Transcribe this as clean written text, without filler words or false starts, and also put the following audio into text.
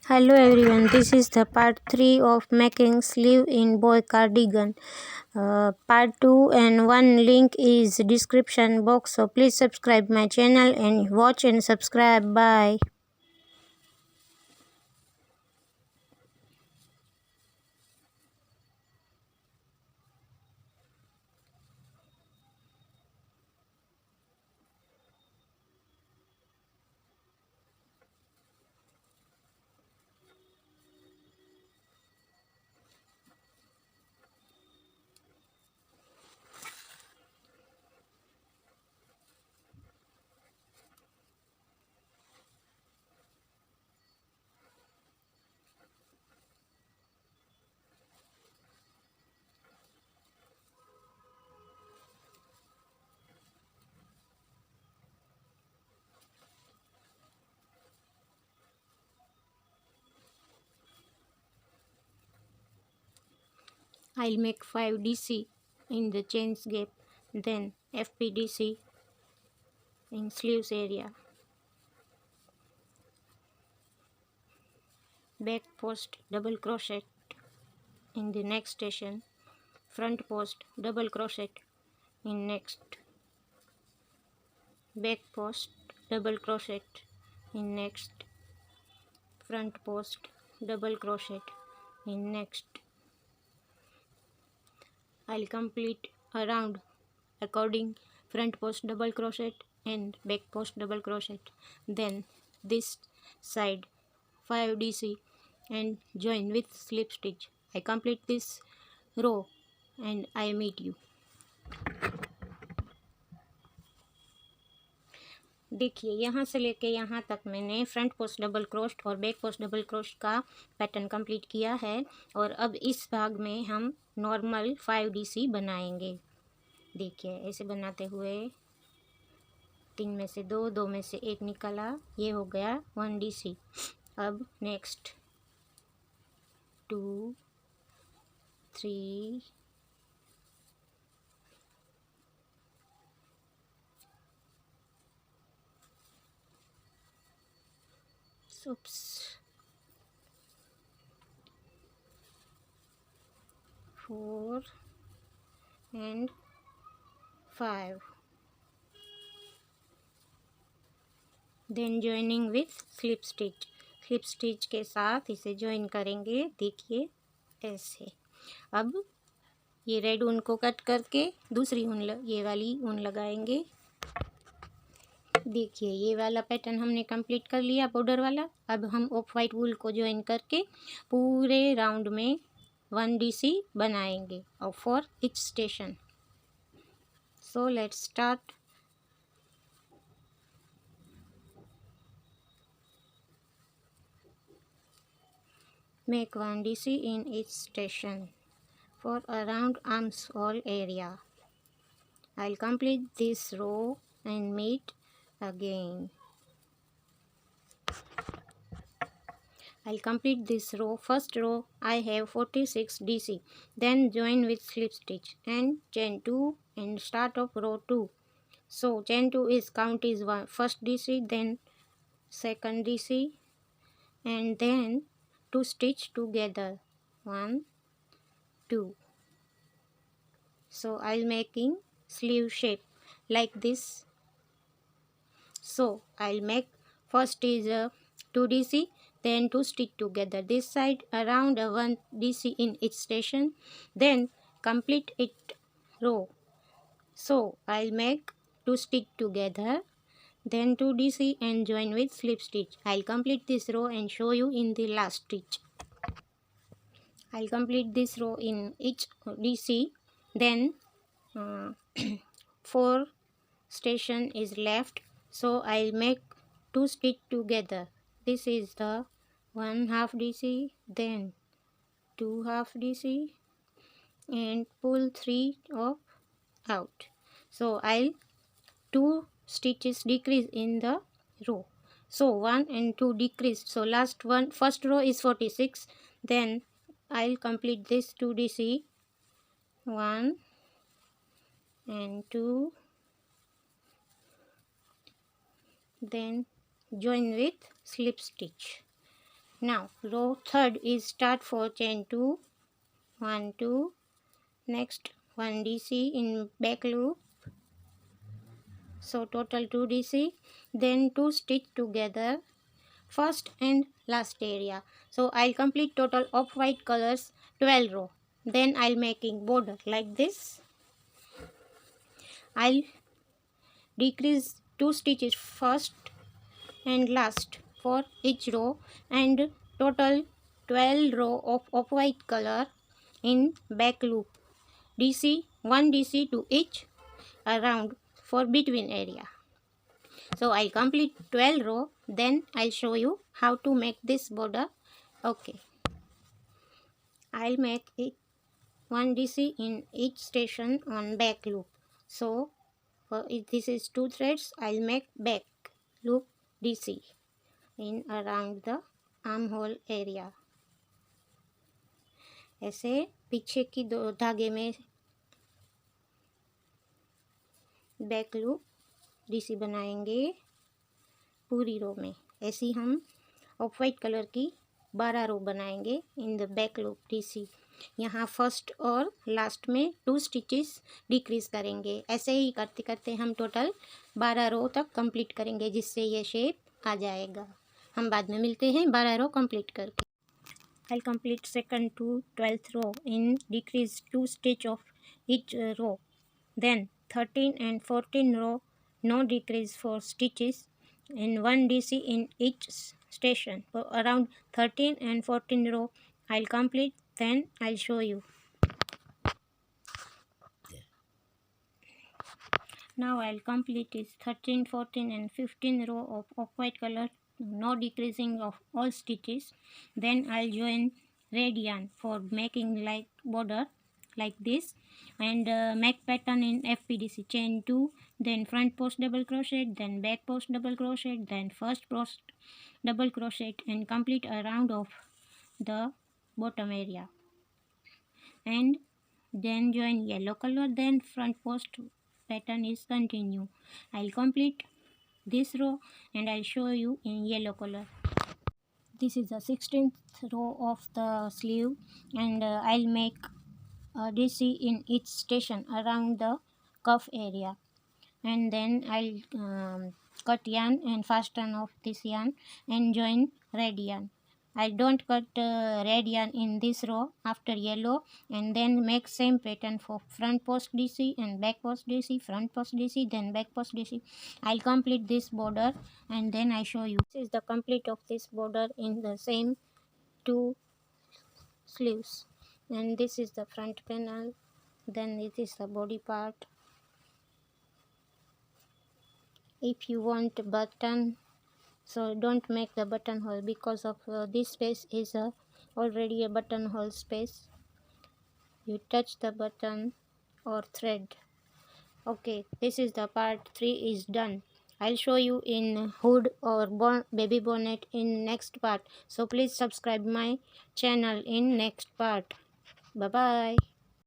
Hello everyone, this is the part 3 of making sleeve in boy cardigan. Part 2 and 1 link is description box, so please subscribe my channel and watch and subscribe. Bye. I'll make 5 DC in the chains gap, then FPDC in sleeves area, back post double crochet in the next station, front post double crochet in next, back post double crochet in next, front post double crochet in next. I'll complete around according front post double crochet and back post double crochet, then this side 5 DC and join with slip stitch. I complete this row and I meet you. देखिए यहाँ से लेके यहाँ तक मैंने front post double क्रोस्ट और back post double क्रोस्ट का pattern complete किया है और अब इस भाग में हम नॉर्मल 5 DC बनाएंगे। देखिए ऐसे बनाते हुए 3 में से 2, 2 में से 1 निकला, ये हो गया 1 DC। अब next 2, 3, 4 and 5, then joining with slip stitch. Slip stitch के साथ इसे जॉइन करेंगे, देखिए ऐसे। अब ये रेड ऊन को कट करके दूसरी ऊन ये वाली ऊन लगाएंगे। देखिए ये वाला पैटर्न हमने कंप्लीट कर लिया बॉर्डर वाला। अब हम ऑफ वाइट वूल को जॉइन करके पूरे राउंड में 1 DC बनाएंगे और for each station. So let's start. Make 1 DC in each station for around armhole area. I'll complete this row and meet again. I'll complete this row. First row I have 46 DC. Then join with slip stitch and chain 2 and start of row 2. So chain 2 is count is 1 first DC, then second DC, and then 2 stitch together 1, 2. So I'll making sleeve shape like this. So I'll make first is 2 DC, then 2 stitch together this side around 1 DC in each station, then complete it row. So I'll make 2 stitch together, then 2 DC and join with slip stitch. I'll complete this row and show you in the last stitch. I'll complete this row in each DC, then 4 station is left, so I'll make 2 stitch together. This is the 1 half DC, then 2 half DC and pull 3 of out. So I'll 2 stitches decrease in the row. So 1 and 2 decrease. So last one, first row is 46. Then I'll complete this 2 DC, 1 and 2, then join with slip stitch. Now row third is start for chain 2, 1 2, next 1 DC in back loop, so total 2 DC, then 2 stitch together first and last area. So I'll complete total of white colors 12 row. Then I'll making border like this. I'll decrease 2 stitches first and last for each row, and total 12 row of off-white color in back loop. DC 1 DC to each around for between area. So I complete 12 row, then I'll show you how to make this border. Okay, I'll make it 1 DC in each station on back loop. So if this is 2 threads, I'll make back loop DC in around the armhole area. ऐसे पीछे की दो धागे में back loop DC बनाएंगे पूरी रो में. ऐसे ही हम ऑफ वाइट कलर की 12 रो बनाएंगे in the back loop DC. यहाँ फर्स्ट और लास्ट में 2 स्टिचेस डिक्रीज करेंगे. ऐसे ही करते करते हम टोटल 12 रो तक कंप्लीट करेंगे, जिससे ये शेप आ जाएगा. हम बाद में मिलते हैं 12 रो कंप्लीट करके. I'll complete second to 12th row in decrease 2 stitch of each row. Then 13 and 14 row no decrease 4 stitches and 1 DC in each station. So around 13 and 14 row I'll complete, then I'll show you. Now I'll complete is 13, 14 and 15 row of off-white color, no decreasing of all stitches. Then I'll join red yarn for making like border like this, and make pattern in FPDC chain 2, then front post double crochet, then back post double crochet, then first post double crochet, and complete a round of the bottom area, and then join yellow color, then front post pattern is continue. I'll complete this row and I'll show you in yellow color. This is the 16th row of the sleeve, and I'll make DC in each station around the cuff area, and then I'll cut yarn and fasten off this yarn and join red yarn. I don't cut red yarn in this row after yellow, and then make same pattern for front post DC and back post DC, front post DC, then back post DC. I'll complete this border and then I show you. This is the complete of this border in the same 2 sleeves, and this is the front panel, then it is the body part. If you want a button, so don't make the buttonhole, because of this space is already a buttonhole space. You touch the button or thread. Okay, this is the part 3 is done. I'll show you in hood or baby bonnet in next part. So please subscribe my channel in next part. Bye bye.